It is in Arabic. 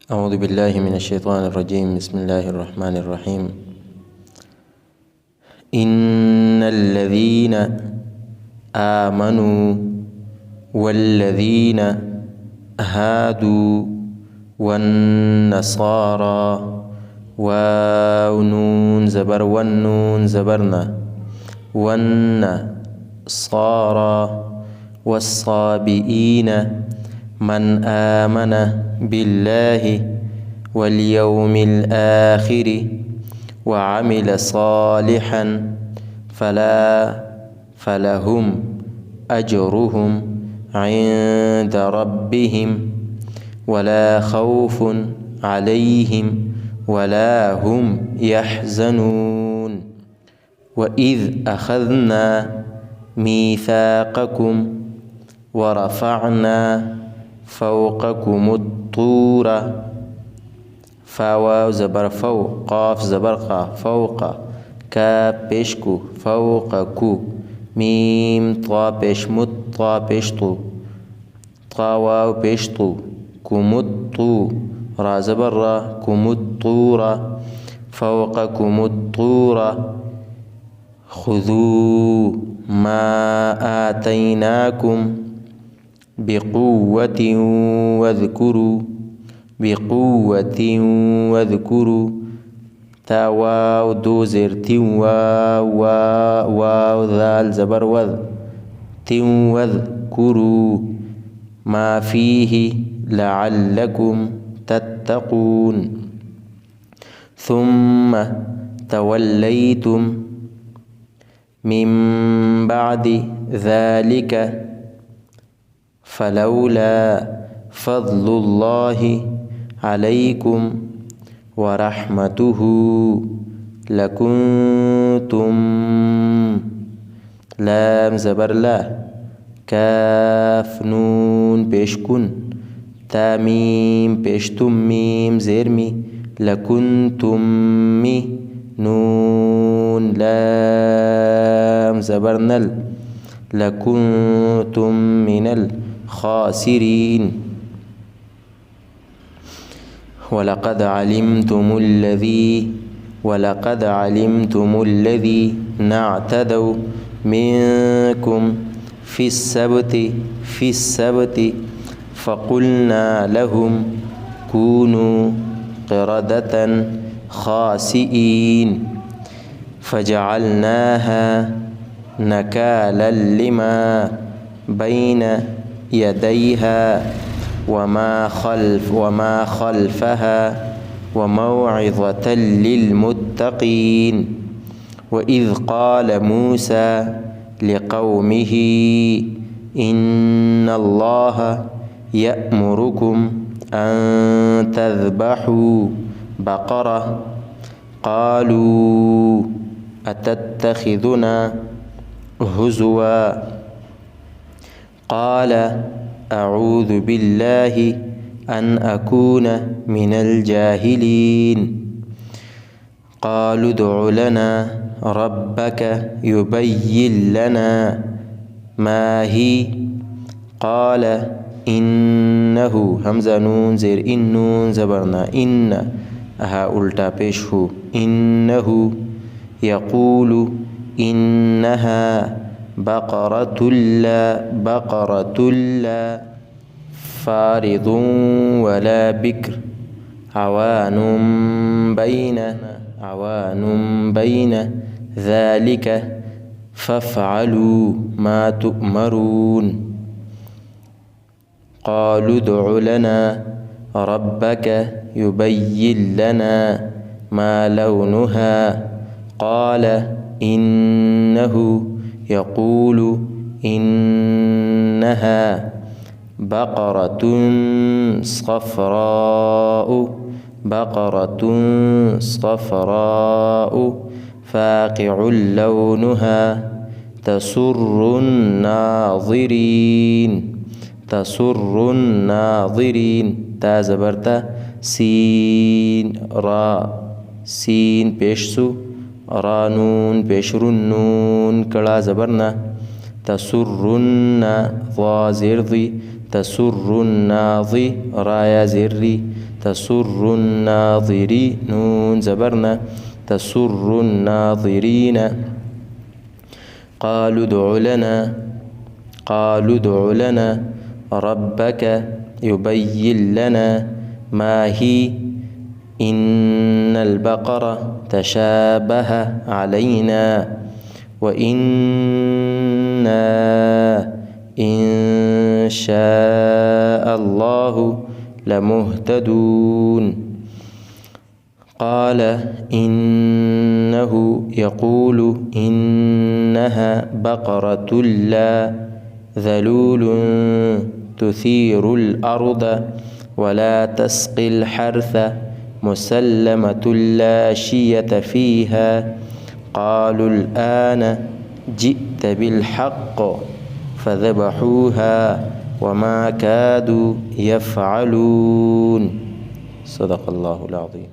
أعوذ بالله من الشيطان الرجيم. بسم الله الرحمن الرحيم. إن الذين آمنوا والذين هادوا والنصارى ونون زبر والنون زبرنا والنصارى والصابئين من آمن بالله واليوم الآخر وعمل صالحا فلهم أجرهم عند ربهم ولا خوف عليهم ولا هم يحزنون. وإذ أخذنا ميثاقكم ورفعنا فوقكم الطور فواو زبر فوق قاف زبر قاف فوق كاف بشكو فوقكو ميم طا بشمت طا بشطو طا واو بشطو كمطو را زبر را كمطور فوقكم الطور خذوا ما آتيناكم بقوة واذكروا تا واو دو زر تن واو ذال زبر وذ تن واذكروا ما فيه لعلكم تتقون. ثم توليتم من بعد ذلك فلولا فضل الله عليكم ورحمته لكنتم لام زبر لا كاف نون بشكن تاميم بشتم ميم زرمي لكنتم مي نون لام زبر نل لكنتم من الخاسرين. ولقد علمتم الذين اعتدوا منكم في السبت فقلنا لهم كونوا قردة خاسئين فجعلناها نكالا لما بين يديها وما خلفها وموعظة للمتقين. وإذ قال موسى لقومه إن الله يأمركم أن تذبحوا بقرة قالوا أتتخذنا هزوا قال أعوذ بالله أن أكون من الجاهلين. قالوا ادع لنا ربك يبين لنا ما هي قال إنه همزة نون زير إن نون زبرنا إن ها ألتا بيشه إنه يقول إنها بقرة لا فارض ولا بكر عوان بين ذلك فافعلوا ما تؤمرون. قالوا ادع لنا ربك يبين لنا ما لونها قال إنه يقول إنها بقرة صفراء فاقع لونها تسر الناظرين تا زبرتا سين را سين بيشسو را نون بشر نون کڑا زبرنا تسرن ضا زرضي تسر الناظر رايا زري تسر الناظري نون زبرنا تسر الناظرين. قالوا ادع لنا ربك يبين لنا ما هي إن البقرة تشابه علينا وإنا إن شاء الله لمهتدون. قال إنه يقول إنها بقرة لا ذلول تثير الأرض ولا تسقي الحرث مسلمة لا شية فيها. قالوا الآن جئت بالحق فذبحوها وما كادوا يفعلون. صدق الله العظيم.